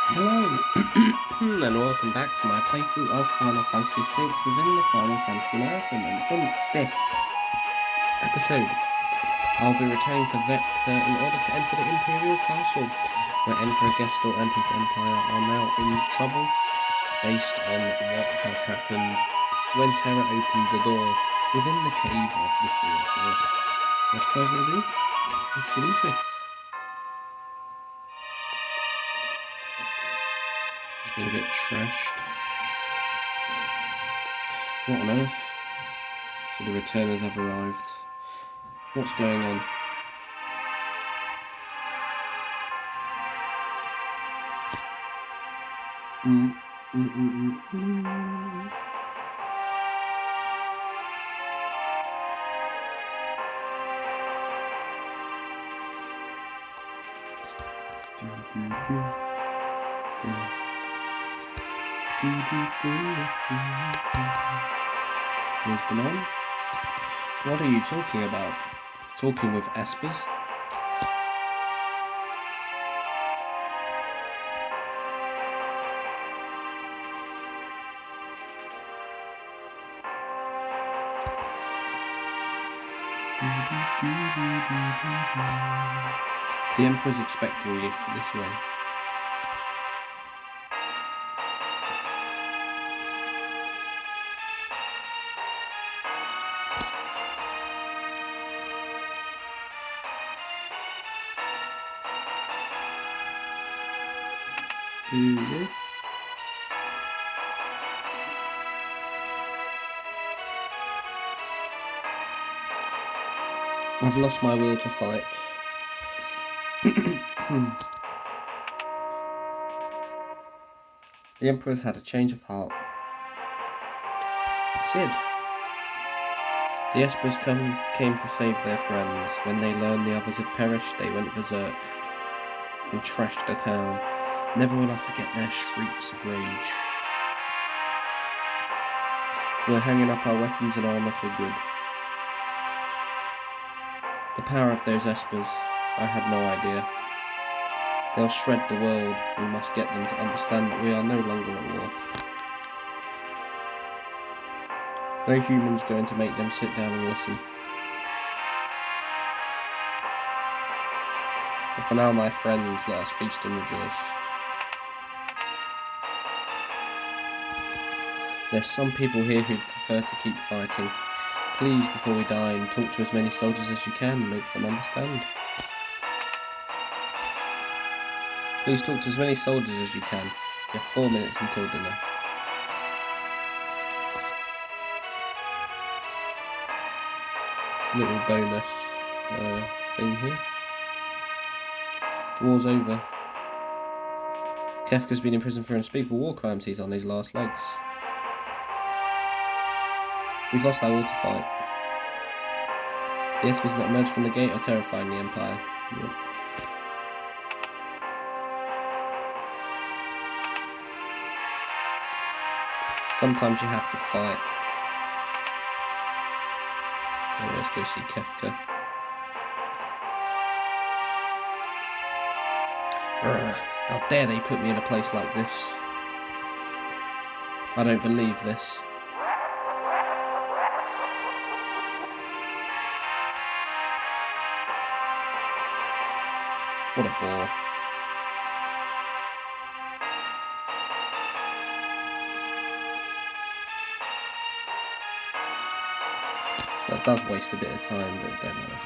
Hello, and welcome back to my playthrough of Final Fantasy VI within the Final Fantasy Marathon. And in this episode, I'll be returning to Vector in order to enter the Imperial Castle, where Emperor Gestahl and his empire are now in trouble, based on what has happened when Terra opened the door within the cave of the sealed door. So without further ado, let's get into it. It's been a bit trashed. What on earth? So the returners have arrived. What's going on? Here's Banon. What are you talking about? Talking with espers? The Emperor's expecting you this way. I've lost my will to fight. The Emperor's had a change of heart. Sid. The espers came to save their friends. When they learned the others had perished, they went berserk and trashed the town. Never will I forget their shrieks of rage. We're hanging up our weapons and armour for good. The power of those espers, I had no idea. They'll shred the world. We must get them to understand that we are no longer at war. No human's going to make them sit down and listen. But for now, my friends, let us feast and rejoice. There's some people here who'd prefer to keep fighting. Please, before we die, and talk to as many soldiers as you can, make them understand. Please talk to as many soldiers as you can. You have 4 minutes until dinner. Little bonus thing here. The war's over. Kefka's been in prison for unspeakable war crimes. He's on his last legs. We've lost our will to fight. The espers that emerged from the gate are terrifying the Empire. Yep. Sometimes you have to fight. Anyway, let's go see Kefka. How dare they put me in a place like this? I don't believe this. What a bore. That does waste a bit of time, but it don't matter.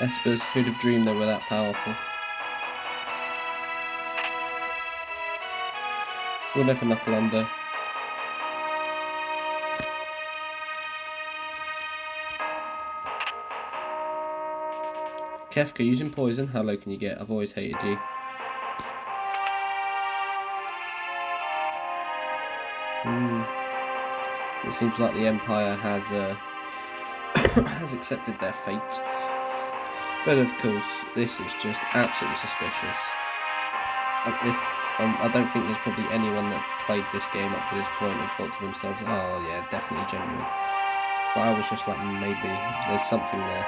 Espers, who'd have dreamed they were that powerful? We'll never knuckle under. Kefka, using poison? How low can you get? I've always hated you. It seems like the Empire has has accepted their fate. But of course, this is just absolutely suspicious. I don't think there's probably anyone that played this game up to this point and thought to themselves, oh yeah, definitely genuine. But I was just like, maybe there's something there.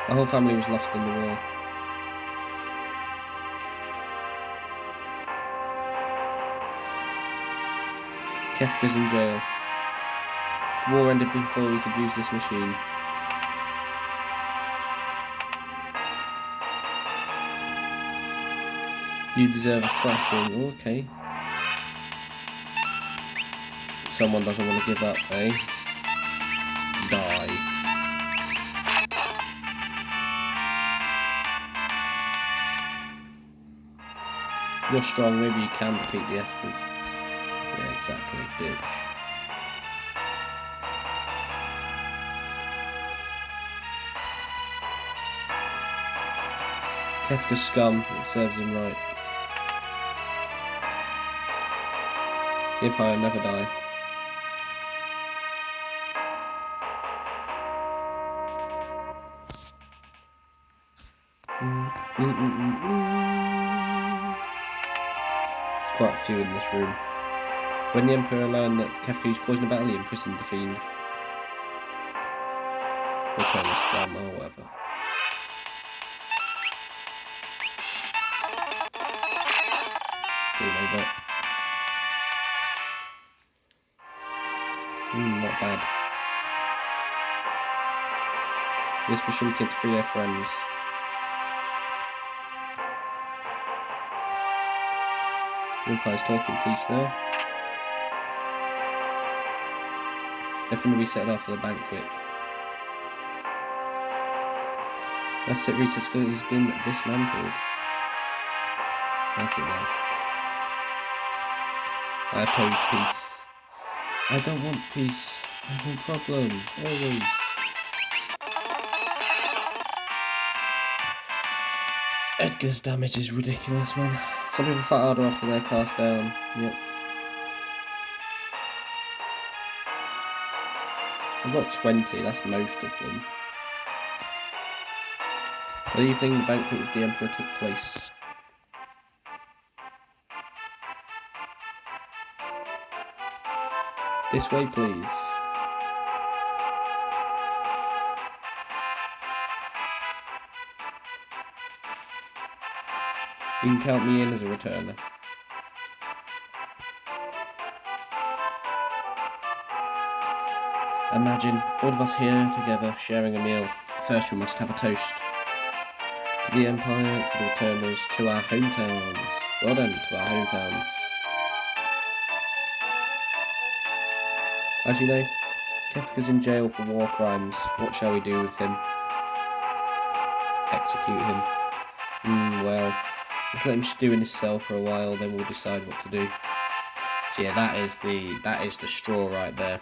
My whole family was lost in the war. Kefka's in jail. The war ended before we could use this machine. You deserve a thrashing. Okay. Someone doesn't want to give up, eh? Die. You're strong, maybe you can defeat the espers. Yeah, exactly, bitch. Kefka's scum, it serves him right. The Empire never die. There's quite a few in this room. When the Emperor learned that Kefka used poison in battle, he imprisoned the fiend. Return the scum or whatever. Not bad. This mission can free their friends. The Empire's talking peace now. Everything will be set after the banquet. That's it, Reese's food has been dismantled. That's it now. I oppose peace. I don't want peace. I want problems, always. Edgar's damage is ridiculous, man. Some people fight harder after they're cast down. Yep. I've got 20, that's most of them. The evening the banquet with the Emperor took place. This way, please. You can count me in as a returner. Imagine all of us here together sharing a meal. First we must have a toast. To the Empire, to the returners, to our hometowns. Well done, to our hometowns. As you know, Kefka's in jail for war crimes. What shall we do with him? Execute him. Well, let's let him stew in his cell for a while, then we'll decide what to do. So yeah, that is the straw right there.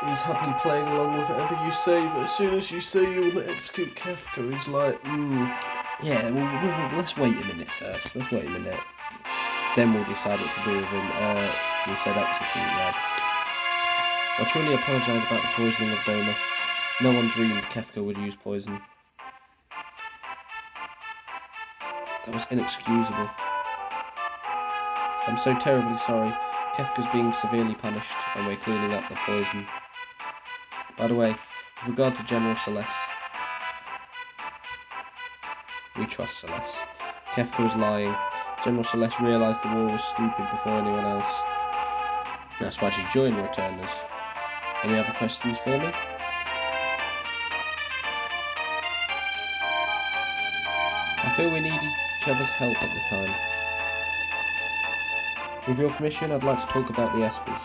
He's happily playing along with whatever you say, but as soon as you say you want to execute Kefka, he's like, yeah, well, let's wait a minute first. Let's wait a minute. Then we'll decide what to do with him. You said execute, lad. I truly apologise about the poisoning of Doma. No one dreamed Kefka would use poison. That was inexcusable. I'm so terribly sorry. Kefka's being severely punished, and we're cleaning up the poison. By the way, with regard to General Celeste, we trust Celeste. Kefka was lying. General Celeste realised the war was stupid before anyone else. That's why she joined Returners. Any other questions for me? I feel we need each other's help at the time. With your permission, I'd like to talk about the espers.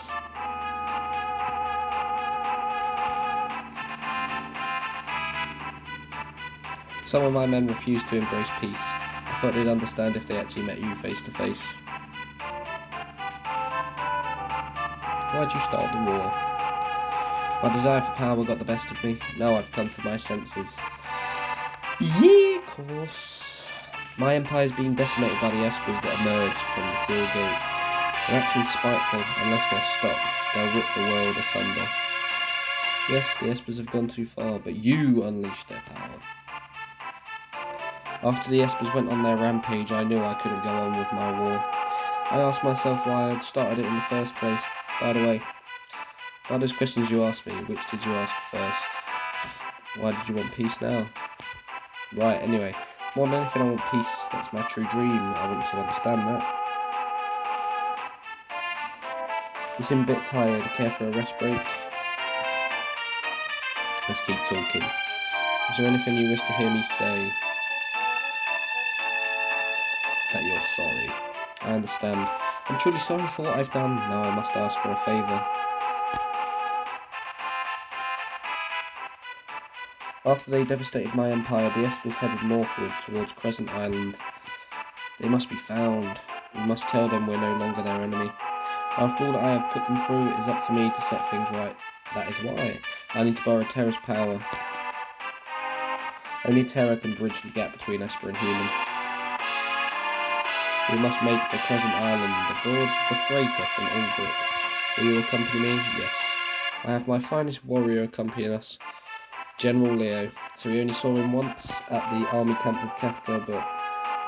Some of my men refused to embrace peace. I thought they'd understand if they actually met you face to face. Why'd you start the war? My desire for power got the best of me. Now I've come to my senses. Yeah, of course. My empire's been decimated by the espers that emerged from the Seal Gate. They're acting spiteful. Unless they're stopped, they'll rip the world asunder. Yes, the espers have gone too far, but you unleashed their power. After the espers went on their rampage, I knew I couldn't go on with my war. I asked myself why I'd started it in the first place. By the way, Are those questions you asked me? Which did you ask first? Why did you want peace now? Right, anyway. More than anything, I want peace. That's my true dream. I want you to understand that. You seem a bit tired. Care for a rest break? Let's keep talking. Is there anything you wish to hear me say? That you're sorry. I understand. I'm truly sorry for what I've done. Now I must ask for a favour. After they devastated my empire, the espers headed northward towards Crescent Island. They must be found. We must tell them we're no longer their enemy. After all that I have put them through, it is up to me to set things right. That is why I need to borrow Terra's power. Only Terra can bridge the gap between Esper and human. We must make for Crescent Island aboard the freighter from Albrook. Will you accompany me? Yes. I have my finest warrior accompanying us, General Leo. So we only saw him once at the army camp of Kefka, but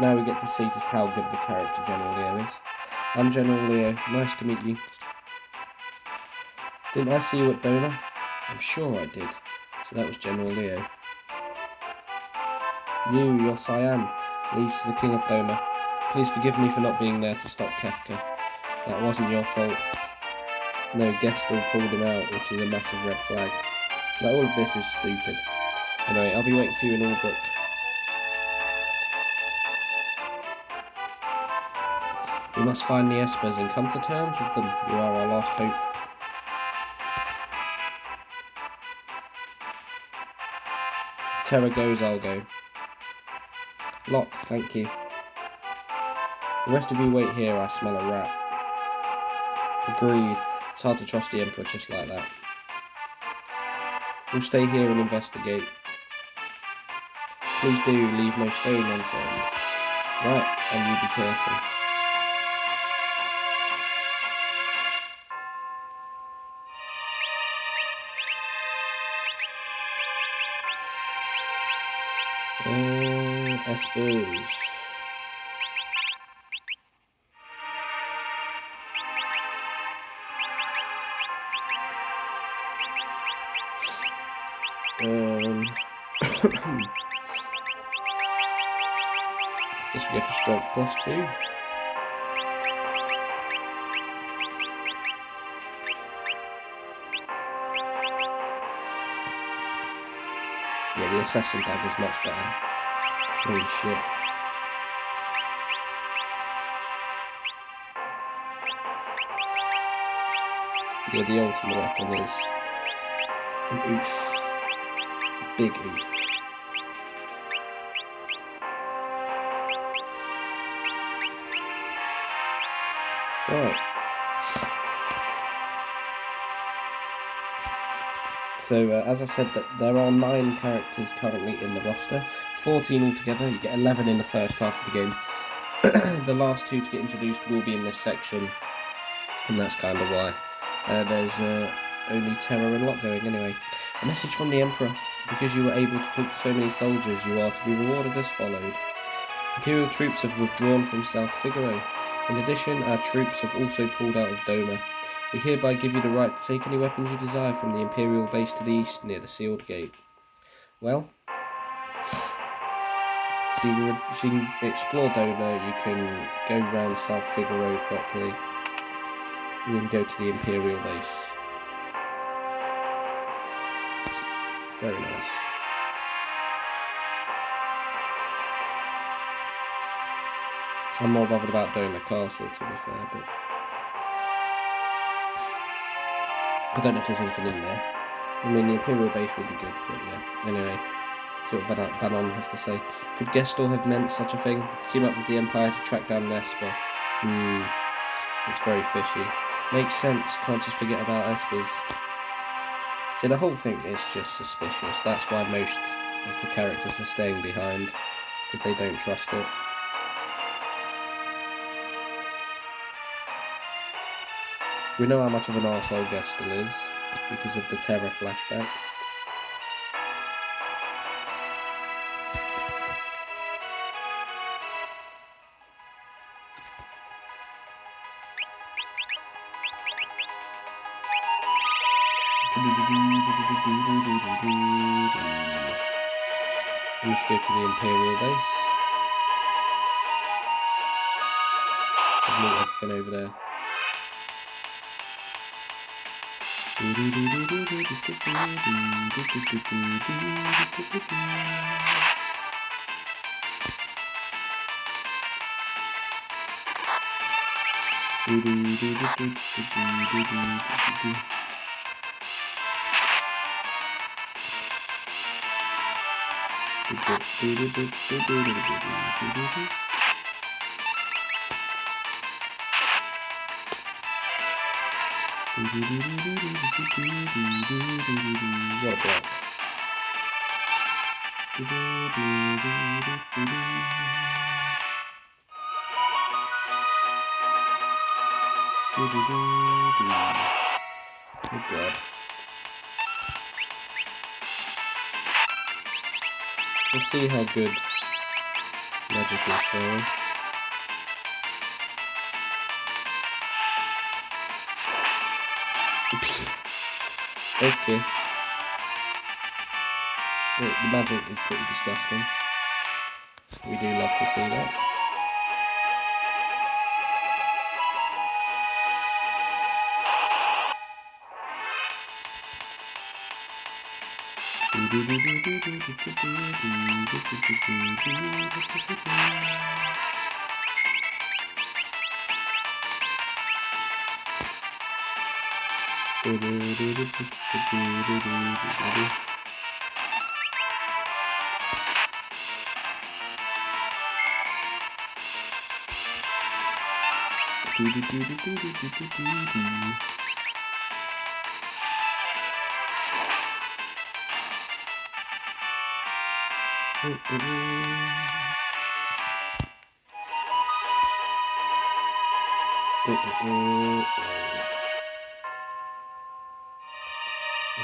now we get to see just how good of a character General Leo is. I'm General Leo. Nice to meet you. Didn't I see you at Doma? I'm sure I did. So that was General Leo. You, your Cyan, leads to the King of Doma. Please forgive me for not being there to stop Kefka. That wasn't your fault. No, Gestahl pulled him out, which is a massive red flag. Like, all of this is stupid. Anyway, I'll be waiting for you in Albrook. We must find the espers and come to terms with them. You are our last hope. If Terra goes, I'll go. Lock, thank you. The rest of you wait here, I smell a rat. Agreed. It's hard to trust the Emperor just like that. We'll stay here and investigate. Please do, leave no stone unturned. Right, and you be careful. Espers. Guess we go for strength +2. Yeah, the assassin dagger is much better. Holy shit. Yeah, the ultimate weapon is an oof. Big oof. Right. So, as I said, that there are 9 characters currently in the roster. 14 altogether. You get 11 in the first half of the game. The last 2 to get introduced will be in this section, and that's kind of why. There's only Terra and Lock going anyway. A message from the Emperor. Because you were able to talk to so many soldiers, you are to be rewarded as followed. Imperial troops have withdrawn from South Figaro. In addition, our troops have also pulled out of Doma. We hereby give you the right to take any weapons you desire from the Imperial base to the east near the sealed gate. Well, so you can explore Doma, you can go round South Figaro properly, you can go to the Imperial base. Very nice. I'm more bothered about Doma Castle, to be fair, but I don't know if there's anything in there. I mean, the Imperial base would be good, but yeah. Anyway, see what Banon has to say. Could Gestahl have meant such a thing? Team up with the Empire to track down Esper? It's very fishy. Makes sense, can't just forget about espers. So the whole thing is just suspicious. That's why most of the characters are staying behind, because they don't trust it. We know how much of an arsehole Gestahl is, because of the Terra flashback. Let's go to the Imperial base. Meet everything over there. What a block. Oh god. We'll see how good magic is, shall we? Okay. Well, the magic is pretty disgusting. We do love to see that.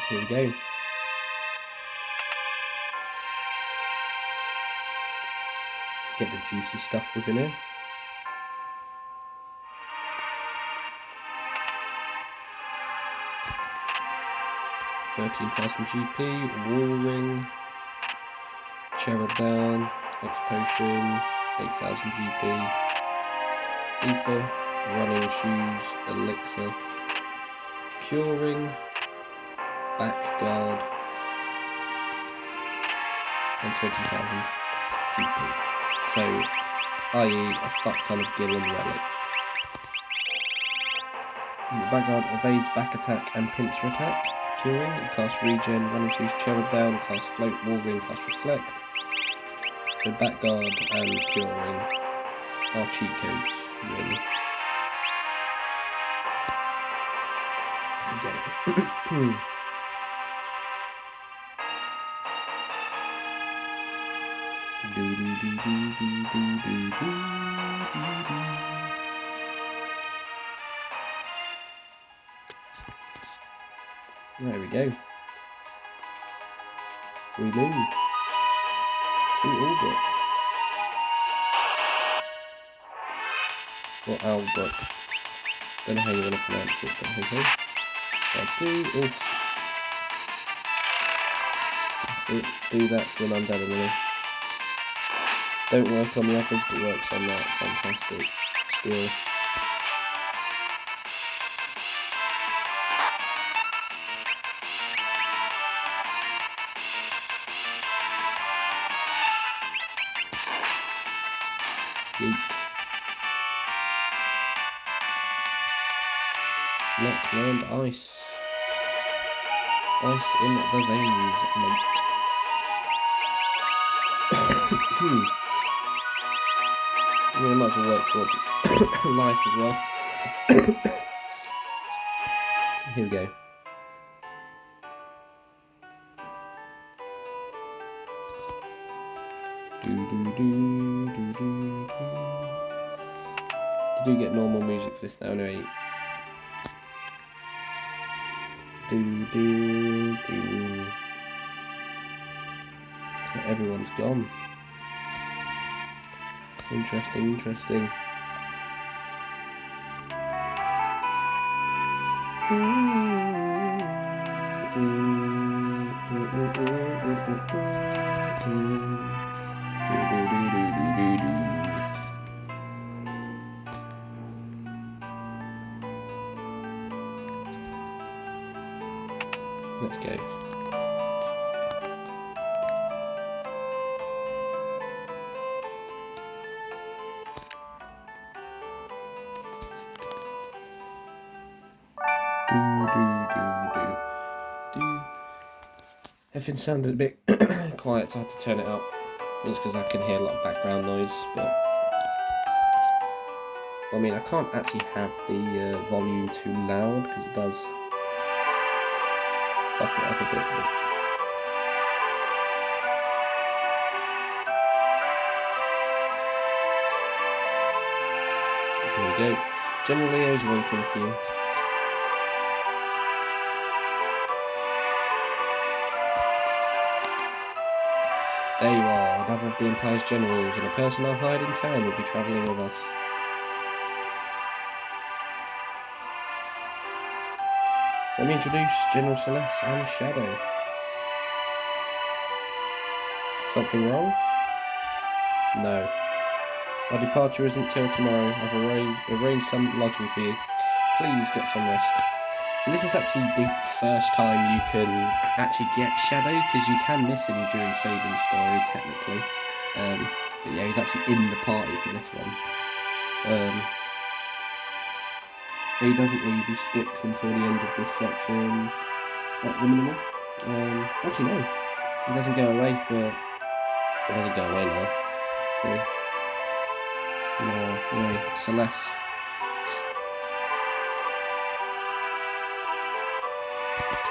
Here we go. Get the juicy stuff within it. $13,000 GP, Wall Ring, Cherub Down, X Potion, 8,000 GP, Ether, Running Shoes, Elixir, Curing, Back Guard, and 20,000 GP. So, i.e. a fuck ton of Gil and relics. The Back Guard evades back attack and pincer attack. Curing, cast Regen, Running Shoes, Cherub Down, cast Float, Wall Ring, cast Reflect. So Back Guard and Curing are cheat codes, really. Okay. There we go. We move to Albrook. Or Albrook. Don't know how you want to pronounce it, but okay. I do. Oof. Do that to an undead enemy. Don't work on the others, but works on that. Fantastic. Skill. Next round, ice. Ice in the veins, mate. We might as well work towards life as well. Here we go. You do get normal music for this now, anyway. Everyone's gone. Interesting. go. Everything sounded a bit quiet, so I had to turn it up. It's because I can hear a lot of background noise, but I mean, I can't actually have the volume too loud because it does fuck it up a bit. But here we go. General Leo's waiting for you. There you are, another of the Empire's generals, and a person I'll hide in town will be travelling with us. Let me introduce General Celeste and Shadow. Something wrong? No. Our departure isn't till tomorrow. I've arranged some lodging for you. Please get some rest. So this is actually the first time you can actually get Shadow, because you can miss him during Saban's story, technically. But yeah, he's actually in the party for this one. He doesn't leave, he sticks until the end of this section at the minimal. Actually no, he doesn't go away he doesn't go away now. So, no, anyway, Celeste.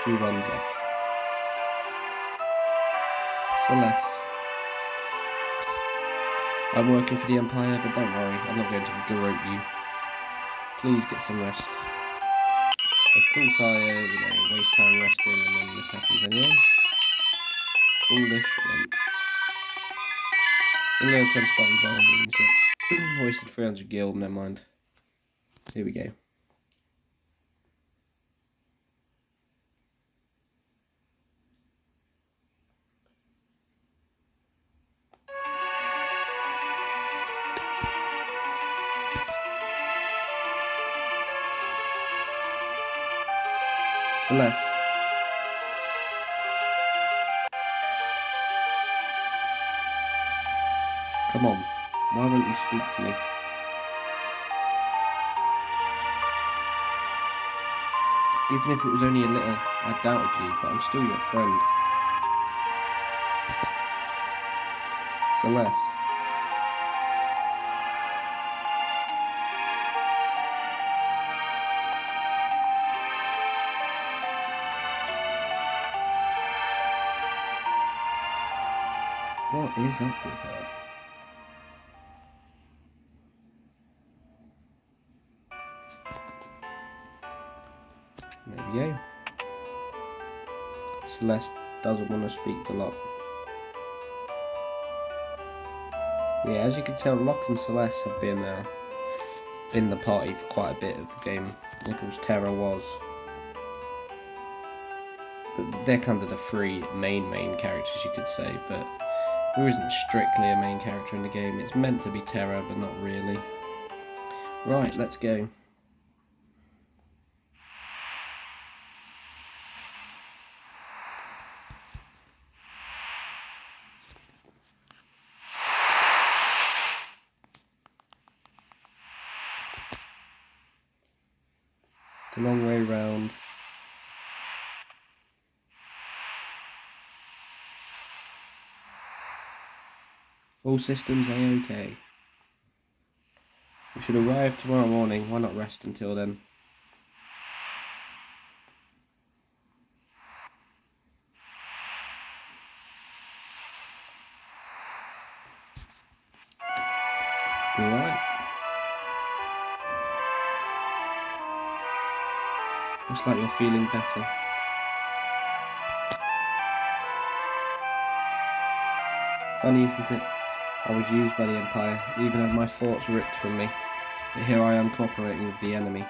She runs off. Celeste. I'm working for the Empire, but don't worry, I'm not going to garrote you. Please get some rest. Of course I, waste time resting and then this happens anyway. Foolish lunch. I'm going to tell Spotty Ball wasted 300 gil, never mind. Here we go. Celeste. Come on, why won't you speak to me? Even if it was only a little, I doubted you, but I'm still your friend. Celeste. What is up with her? There we go. Celeste doesn't want to speak to Locke. Yeah, as you can tell, Locke and Celeste have been in the party for quite a bit of the game. Nichols Terra was. But they're kind of the three main characters, you could say, but there isn't strictly a main character in the game. It's meant to be Terra, but not really. Right, let's go. The long way round. All systems A-OK. We should arrive tomorrow morning. Why not rest until then? Alright. Looks like you're feeling better. Funny, isn't it? I was used by the Empire, even had my thoughts ripped from me. But here I am cooperating with the enemy.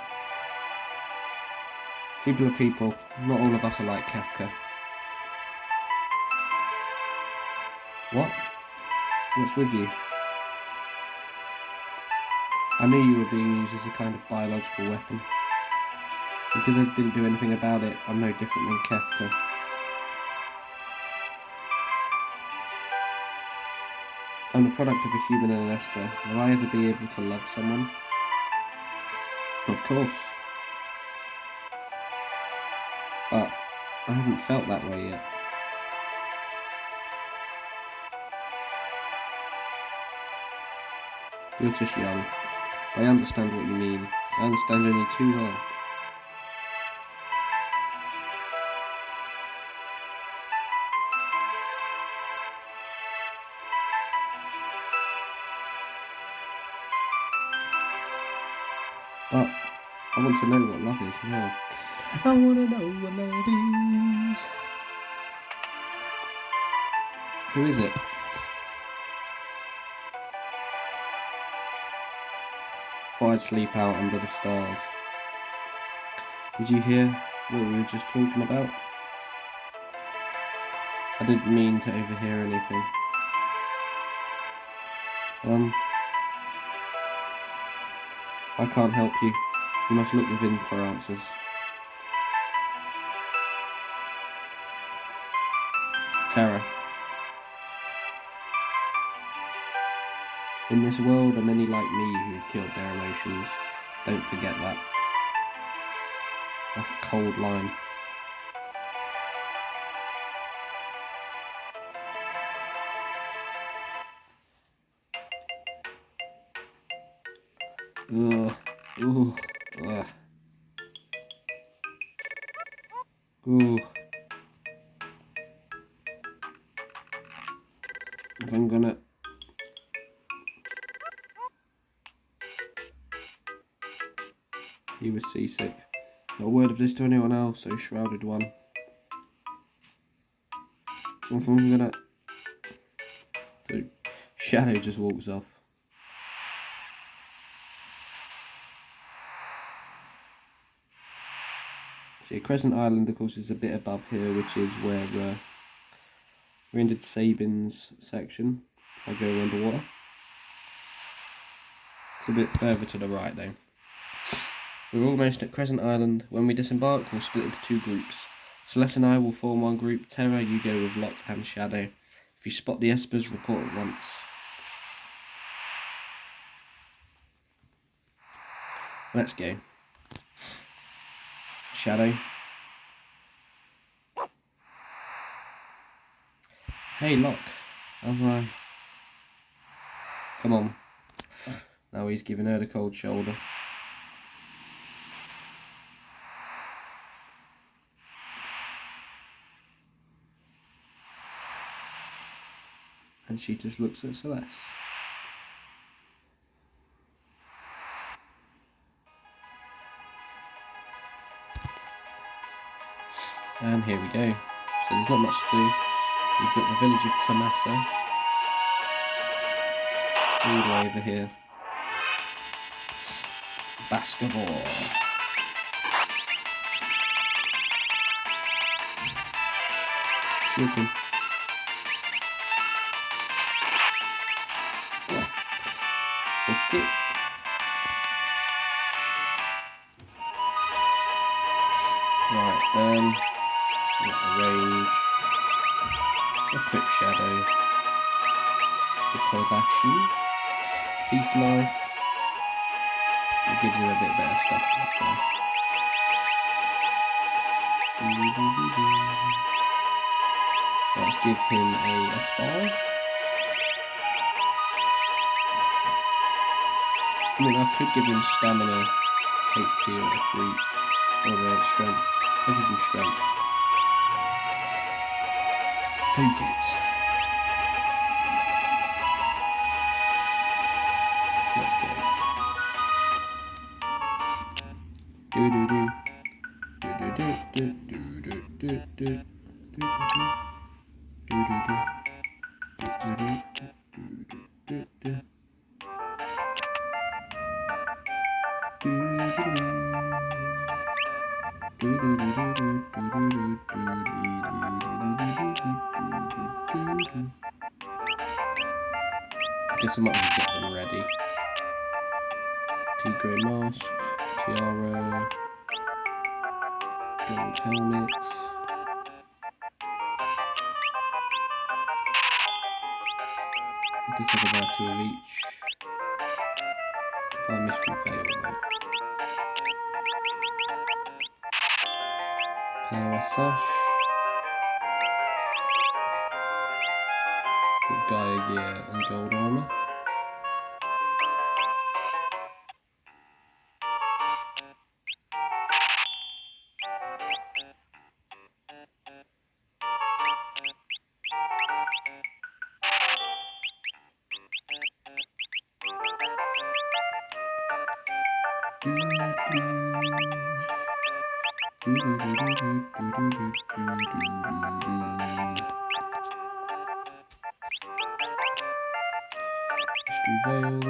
People are people. Not all of us are like Kafka. What? What's with you? I knew you were being used as a kind of biological weapon. Because I didn't do anything about it, I'm no different than Kafka. I'm the product of a human and an esper. Will I ever be able to love someone? Of course. But I haven't felt that way yet. You're just young. I understand what you mean. I understand only too well. But I want to know what love is now. I want to know what love is. Who is it? Thought I'd sleep out under the stars. Did you hear what we were just talking about? I didn't mean to overhear anything. I can't help you. You must look within for answers. Terror. In this world are many like me who've killed their emotions. Don't forget that. That's a cold line. Ugh. Ooh. Ugh. Ooh. If I'm gonna... He was seasick. Not a word of this to anyone else, O shrouded one. If I'm gonna... So, Shadow just walks off. See, Crescent Island, of course, is a bit above here, which is where we ended Sabin's section by going underwater. It's a bit further to the right, though. We're almost at Crescent Island. When we disembark, we'll split into two groups. Celeste and I will form one group. Terra, you go with Locke and Shadow. If you spot the espers, report at once. Let's go. Shadow. Hey, Locke. Have Come on. Now he's giving her the cold shoulder. And she just looks at Celeste. And here we go. So there's not much to do. We've got the village of Thamasa. All the way over here. Basketball. Looking. Okay. Right, range, a quick shadow, the Kodashi, thief knife. It gives him a bit better stuff to be fair. Let's give him a espers. I mean, I could give him stamina, HP, or a free, or strength. I'll give him strength. Fake it. Let's go. Do do do. Do do do do do do do do do do do do do do. Guess I might as well get them ready. Tea-grey mask, tiara, gold helmet. I guess I could buy 2 of each. Buy mystery fail though. Power sash. Gaia gear and gold armor. Mystery veil.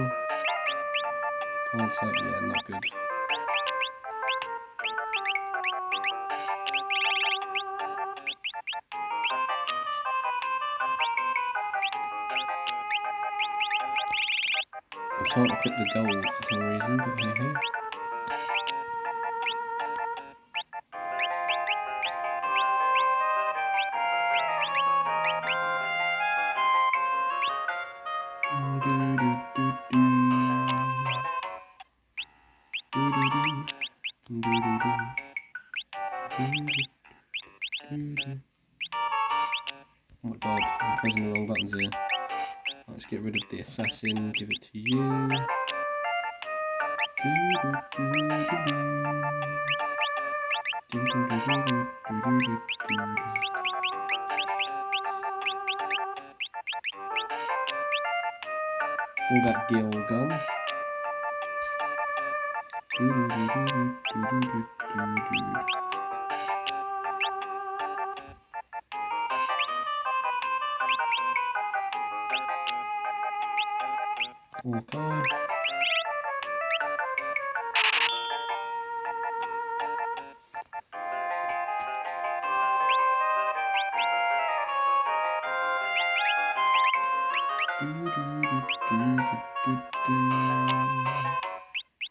Hard set, yeah, not good. I can't equip the gold for some reason, but hey ho. Oh my god, I'm pressing the wrong buttons here. Let's get rid of the assassin, give it to you. All that gil gum. Okay.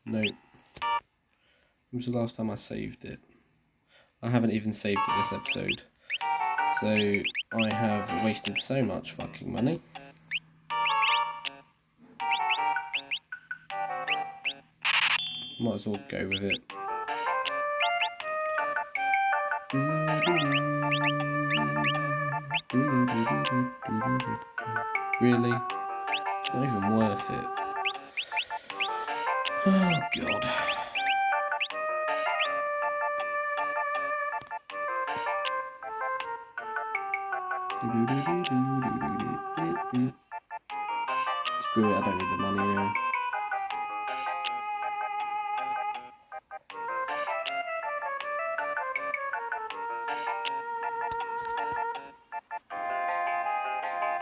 No. When was the last time I saved it? I haven't even saved it this episode. So I have wasted so much fucking money. Might as well go with it. Really? It's not even worth it. Oh god. Screw it, I don't need the money anyway.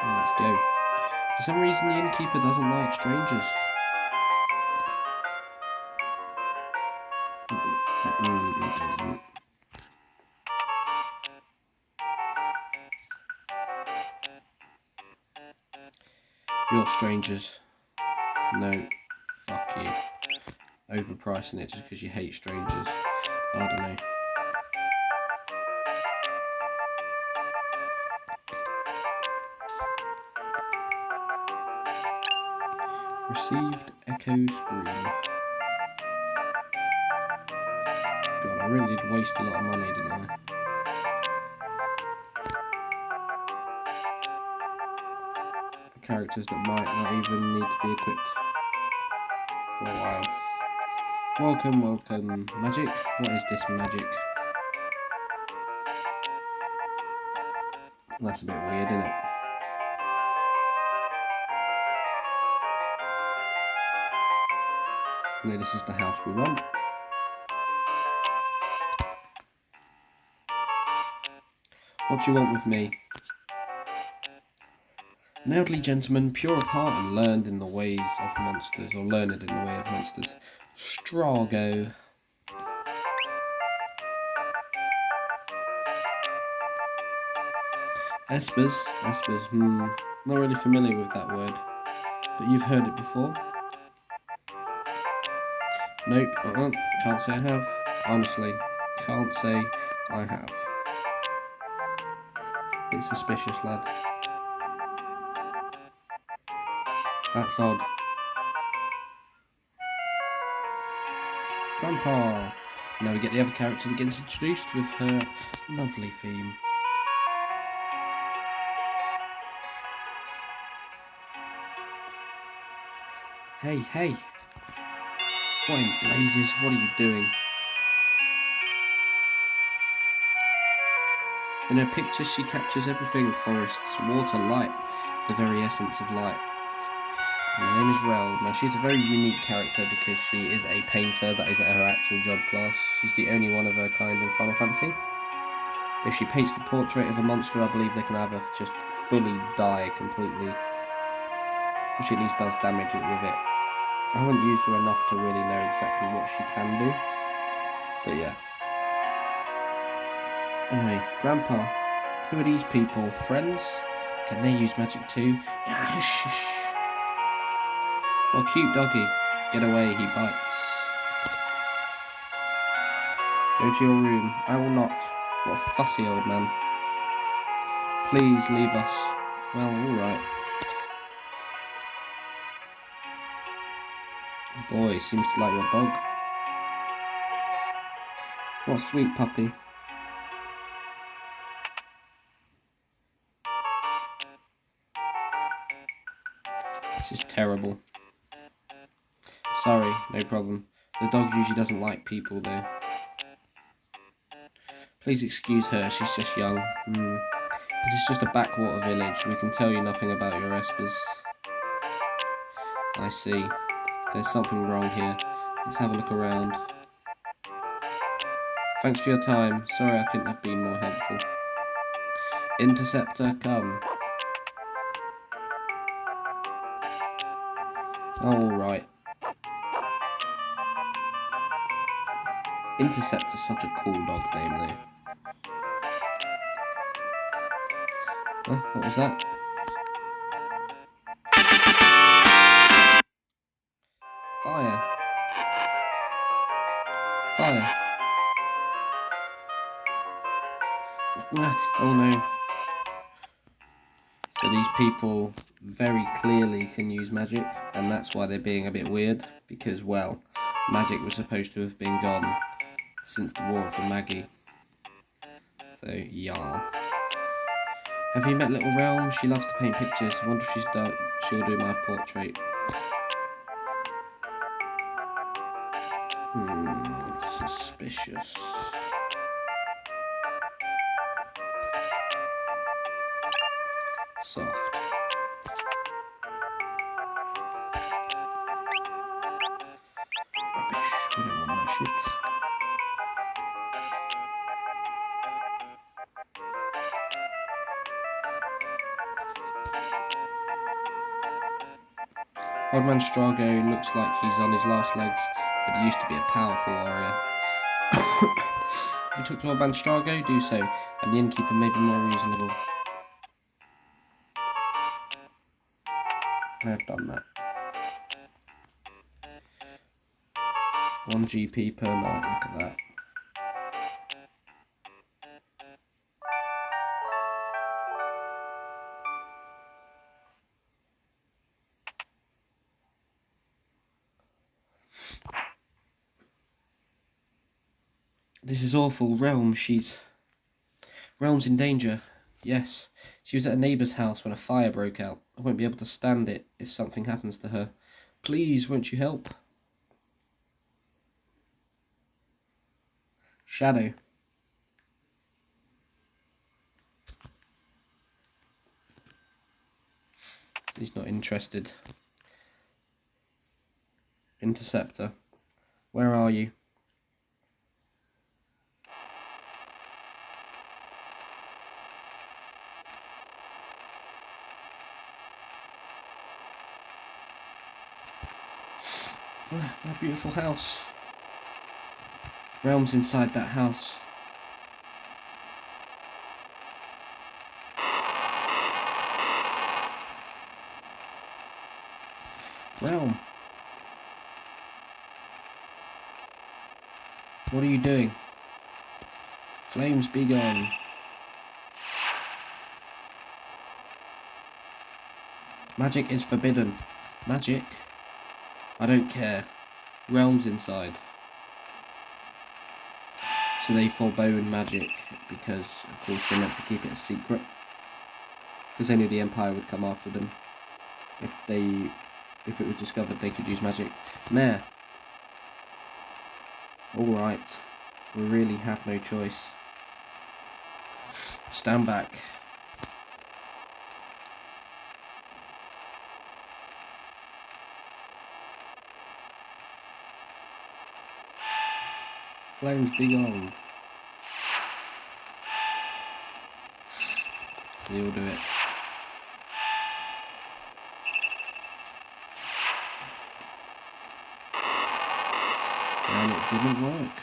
Let's go. For some reason the innkeeper doesn't like strangers. You're strangers. No. Fuck you. Overpricing it just because you hate strangers. I don't know. Received echo screen. God, I really did waste a lot of money, didn't I? For characters that might not even need to be equipped for a while. Welcome, welcome, magic. What is this magic? That's a bit weird, isn't it? No, this is the house we want. What do you want with me? An elderly gentleman, pure of heart and learned in the ways of monsters, or learned in the way of monsters. Strago. Espers, not really familiar with that word, but you've heard it before? Nope, can't say I have. Honestly, can't say I have. Bit suspicious, lad. That's odd. Grandpa! Now we get the other character that gets introduced with her lovely theme. Hey, hey! What in blazes? What are you doing? In her pictures she captures everything: forests, water, light, the very essence of light. And her name is Rel. Now she's a very unique character because she is a painter. That is her actual job class. She's the only one of her kind in Final Fantasy. If she paints the portrait of a monster, I believe they can either just fully die completely, or she at least does damage it with it. I haven't used her enough to really know exactly what she can do, but yeah. Anyway, Grandpa, who are these people? Friends? Can they use magic too? Yeah, hush, hush. Well, cute doggy. Get away, he bites. Go to your room. I will not. What a fussy old man. Please leave us. Well, alright. Boy, seems to like your dog. What a sweet puppy. This is terrible. Sorry, no problem. The dog usually doesn't like people though. Please excuse her, she's just young. This is just a backwater village. We can tell you nothing about your espers. I see. There's something wrong here. Let's have a look around. Thanks for your time. Sorry I couldn't have been more helpful. Interceptor, come. Oh, alright. Interceptor's such a cool dog name though. Oh, what was that? Fire. Fire. Oh no. So these people very clearly can use magic, and that's why they're being a bit weird, because, well, magic was supposed to have been gone since the War of the Magi. So, yeah. Have you met Little Realm? She loves to paint pictures. I wonder if she'll do my portrait. Suspicious. Soft. Rubbish. We don't want that shit. Old Man Strago looks like he's on his last legs, but he used to be a powerful warrior. If you talk to Old Man Strago, do so, and the innkeeper may be more reasonable. I have done that. 1 GP per night, look at that. This is awful. Realm's in danger. Yes, she was at a neighbour's house when a fire broke out. I won't be able to stand it if something happens to her. Please, won't you help? Shadow. He's not interested. Interceptor. Where are you? My beautiful house. Realm's inside that house. Realm. What are you doing? Flames be gone. Magic is forbidden. Magic? I don't care. Realms inside. So they forbode magic because, of course, they meant to keep it a secret. Because only the Empire would come after them if it was discovered they could use magic. Mayor. Alright. We really have no choice. Stand back. Flames be gone. So they all do it. And it didn't work.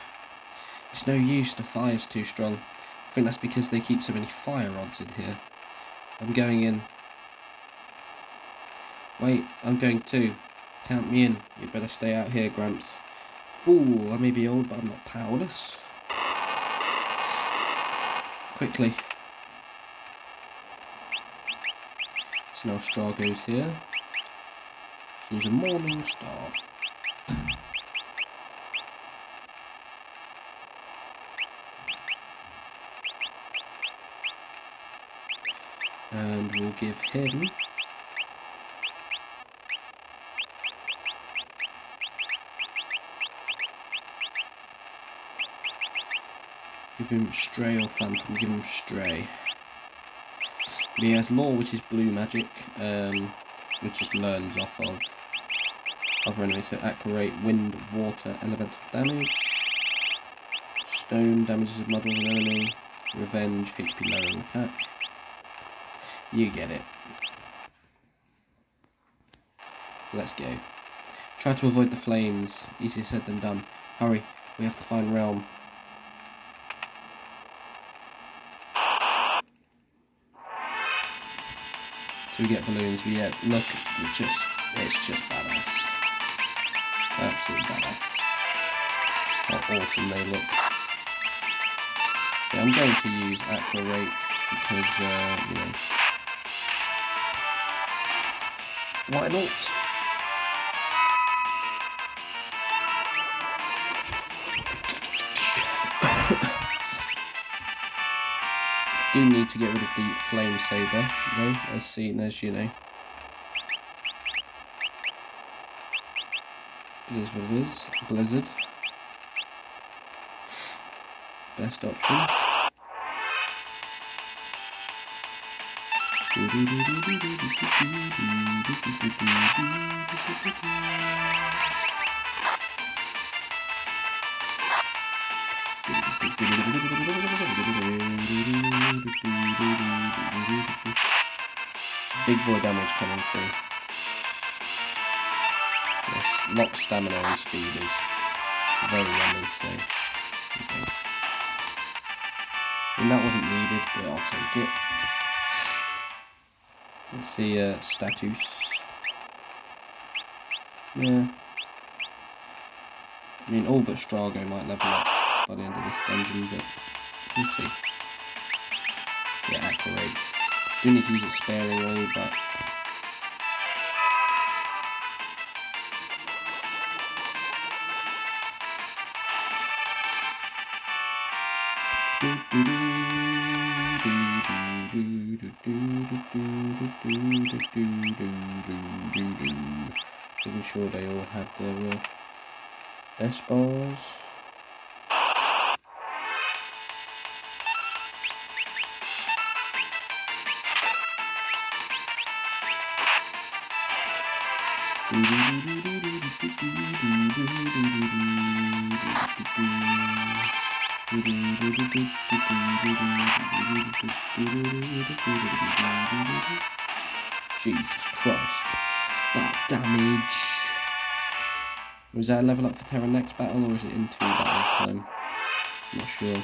It's no use, the fire's too strong. I think that's because they keep so many fire rods in here. I'm going in. Wait, I'm going too. Count me in. You better stay out here, Gramps. Fool, I may be old, but I'm not powerless. Quickly. So now straw goes here. Use a morning star. And we'll give him stray or phantom, give him stray. But he has law, which is blue magic, which just learns off of other enemies. So accurate, wind, water, elemental damage. Stone damages a model of an enemy. Revenge, HP lowering attack. You get it. Let's go. Try to avoid the flames. Easier said than done. Hurry, we have to find Realm. So we get balloons, but yeah, look, it's just badass. Absolutely badass. How awesome they look. Yeah, I'm going to use Aqua Rake because, you know, why not? Do need to get rid of the flame saber though, as seen as, you know, it is what it is. Blizzard, best option. Big boy damage coming through. Yes, lock stamina and speed is very running, so okay. And that wasn't needed, but I'll take it. Let's see, status. Yeah. I mean, all but Strago might level up by the end of this dungeon, but we'll see. Yeah, accurate. Do need to use it sparingly, but making sure they all had their espers. Jesus Christ. That damage. Was that a level up for Terra next battle, or is it in 2 battles time? I'm not sure.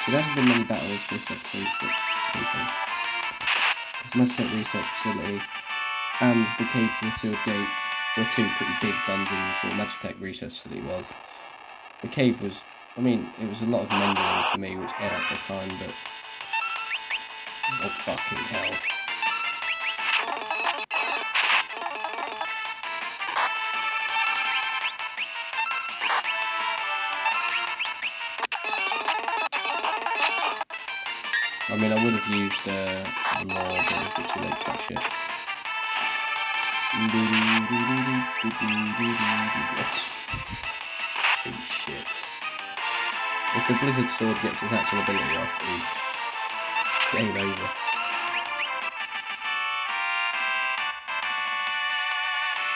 So there hasn't been many battles this episode, but okay. There's Mass Tech Research Facility and the Cave to the Sealed Gate. were two pretty big dungeons, or Magitech Research Facility was. The cave was, I mean, it was a lot of menuing for me, which ate up the time, but... Oh, fucking hell. I mean, I would have used more, but it was too late for that shit. Holy shit. If the Blizzard Sword gets its actual ability off, it's game over.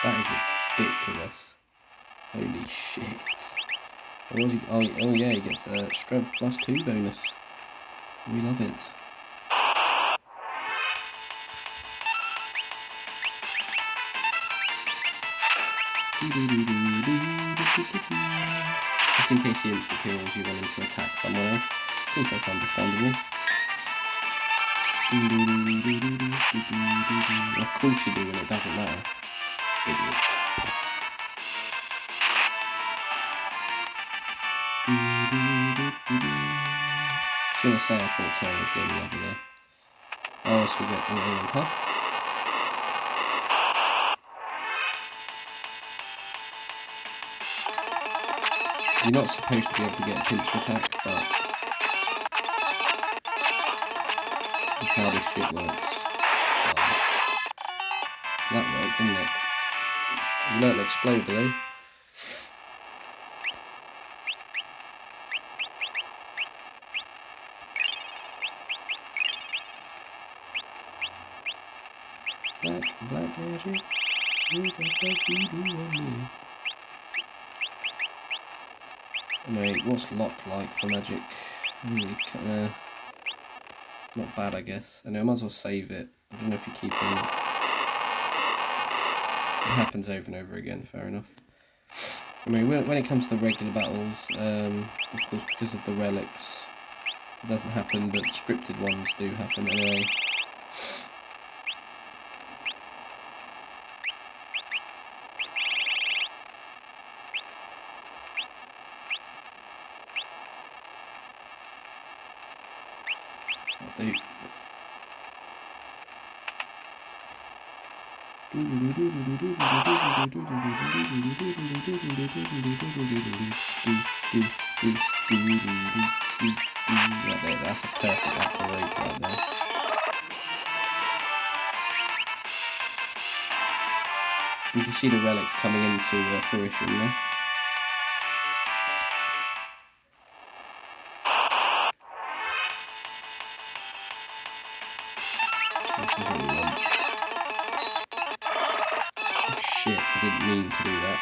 That is ridiculous. Holy shit. What was he? Oh yeah, he gets strength +2 bonus. We love it. Just in case he insta-kills, you want him to attack somewhere else. Of course, that's understandable. Of course you do, and it doesn't matter. Idiots. I was gonna say I thought Terra was getting over there. I always forget the name, huh? You're not supposed to be able to get a pincer attack, but that's how this shit works. That worked, didn't it? You don't explode, do they? Black magic. Anyway, what's lock like for magic? Really kinda not bad, I guess. Anyway, I might as well save it. I don't know if you keep on. It happens over and over again, fair enough. I mean, when it comes to regular battles, of course, because of the relics, it doesn't happen, but scripted ones do happen anyway. I'll do. Right there, that's a perfect accurate right there. You can see the relics coming into fruition there. This is what we want. Oh shit, I didn't mean to do that.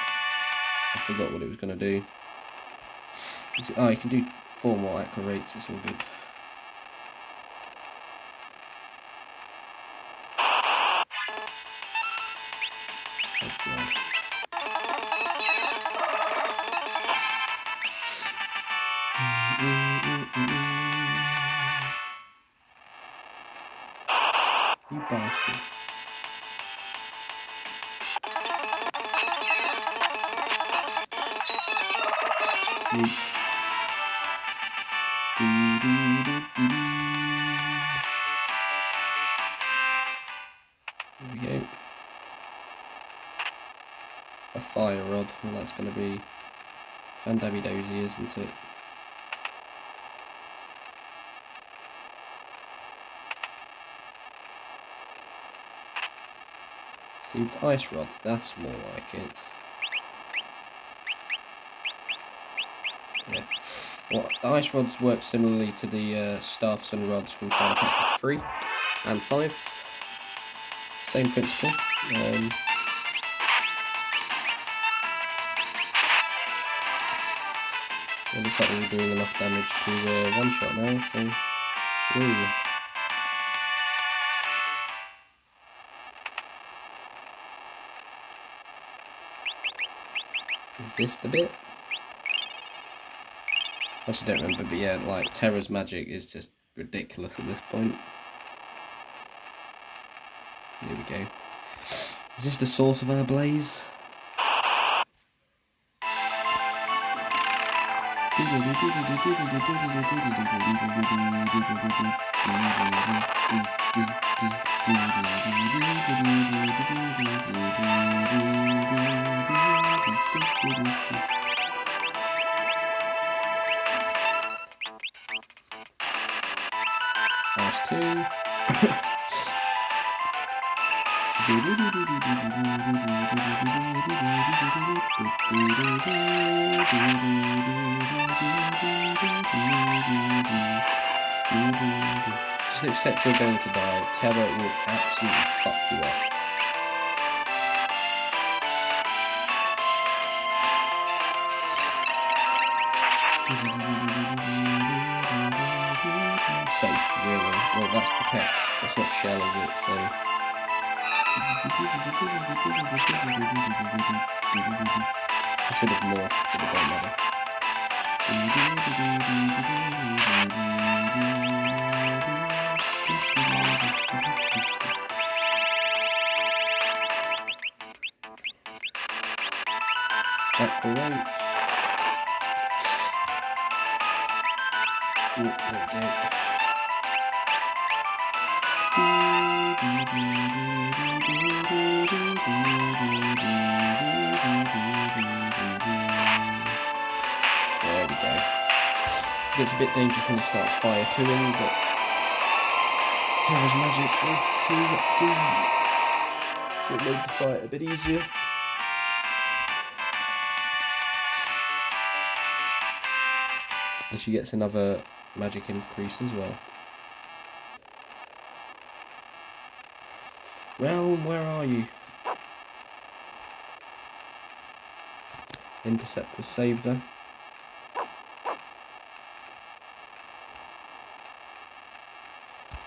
I forgot what it was going to do. Oh, you can do 4 more accurates, it's all good. Oh god. You bastard. Yeet. There we go. A fire rod, well that's going to be Fandabby Dozy, isn't it? Received ice rod, that's more like it. Yeah. Well, the ice rods work similarly to the staffs and rods from Final Fantasy 3 and 5. Same principle. It looks like we're doing enough damage to one-shot now, so... Ooh. Is this the bit? I actually don't remember, but yeah, like, Terra's magic is just ridiculous at this point. Here we go. Is this the source of our blaze? Last two. Just accept you're going to die. Terror will absolutely fuck you up. Safe, really. Well, that's protect. That's not shell, is it? So. I should have morphed, but it don't matter. Right. There we go. There we go. It gets a bit dangerous when it starts fire tooing, but Terra's magic is too good. So it made the fight a bit easier. And she gets another magic increase as well. Realm, where are you? Interceptor saved her.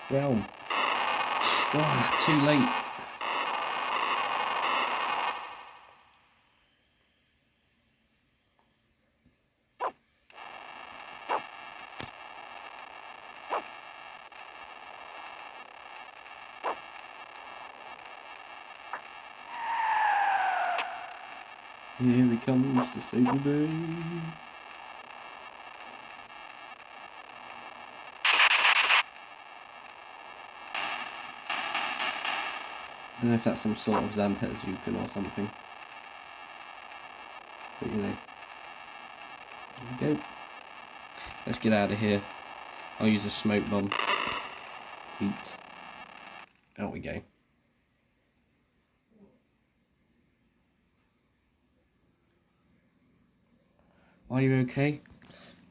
Realm. Oh, too late. Here he comes to save the day. I don't know if that's some sort of Zantetsuken or something. But you know. There we go. Let's get out of here. I'll use a smoke bomb. Heat. Out we go. Are you okay?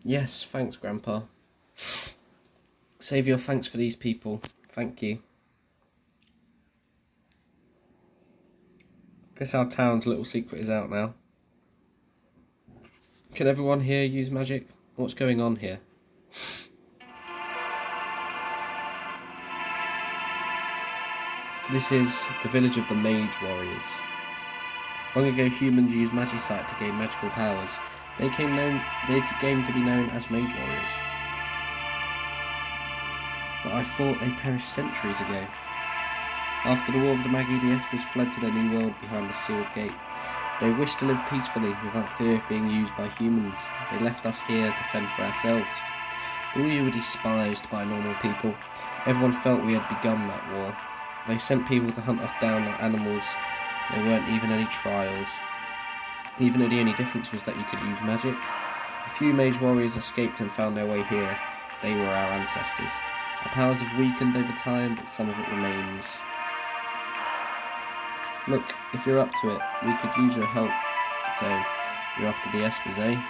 Yes, thanks, Grandpa. Save your thanks for these people. Thank you. Guess our town's little secret is out now. Can everyone here use magic? What's going on here? This is the village of the Mage Warriors. Long ago, humans used Magicite to gain magical powers. They came to be known as Mage Warriors. But I thought they perished centuries ago. After the War of the Magi, the espers fled to their new world behind the sealed gate. They wished to live peacefully, without fear of being used by humans. They left us here to fend for ourselves. But we were despised by normal people. Everyone felt we had begun that war. They sent people to hunt us down like animals. There weren't even any trials. Even though the only difference was that you could use magic. A few mage warriors escaped and found their way here. They were our ancestors. Our powers have weakened over time, but some of it remains. Look, if you're up to it, we could use your help. So, you're after the espers, eh?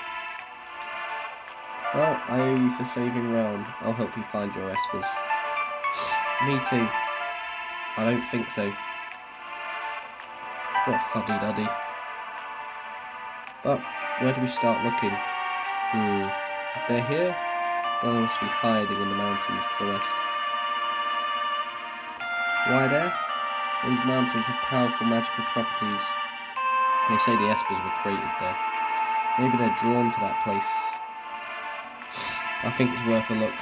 Well, I owe you for saving Realm. I'll help you find your espers. Me too. I don't think so. What fuddy-duddy. But, where do we start looking? If they're here, they must be hiding in the mountains to the west. Why there? These mountains have powerful magical properties. They say the espers were created there. Maybe they're drawn to that place. I think it's worth a look.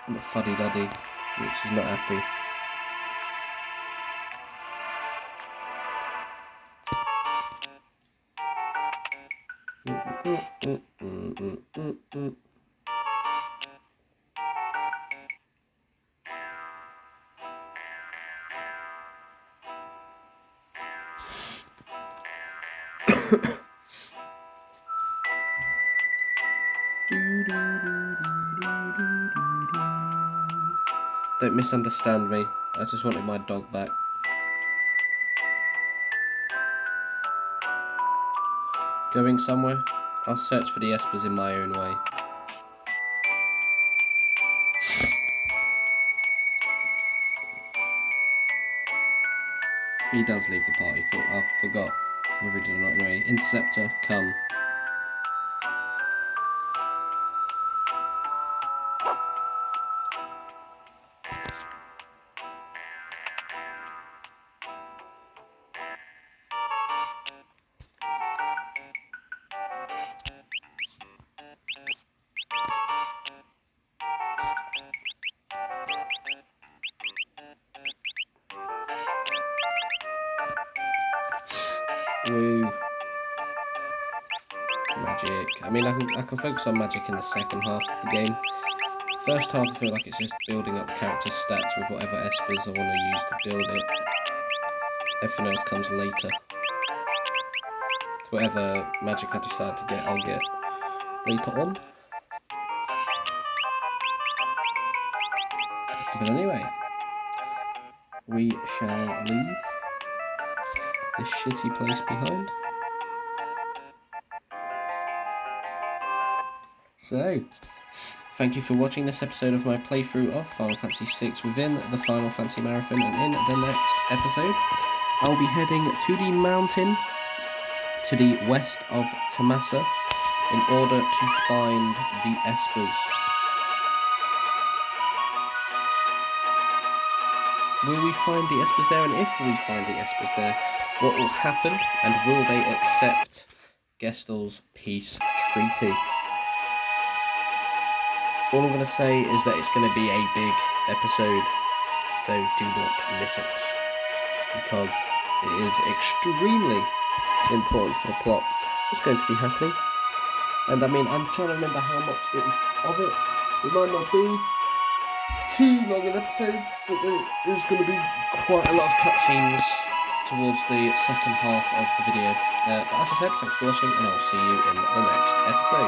The fuddy-duddy, which is not happy. Don't misunderstand me. I just wanted my dog back. Going somewhere? I'll search for the espers in my own way. He does leave the party. I forgot. Whether he did or not anyway. Interceptor, come. Woo. Magic. I mean, I can focus on magic in the second half of the game. First half, I feel like it's just building up the character's stats with whatever espers I want to use to build it. Everything else comes later. Whatever magic I decide to get, I'll get later on. But anyway, we shall leave this shitty place behind. So, thank you for watching this episode of my playthrough of Final Fantasy VI within the Final Fantasy Marathon, and in the next episode I'll be heading to the mountain to the west of Thamasa in order to find the espers. Will we find the espers there, and if we find the espers there, what will happen, and will they accept Gestahl's peace treaty? All I'm going to say is that it's going to be a big episode, so do not miss it, because it is extremely important for the plot what's going to be happening. And I mean, I'm trying to remember how much it is of it. It might not be too long an episode, but there's going to be quite a lot of cutscenes towards the second half of the video. But as I said, thanks for watching, and I'll see you in the next episode.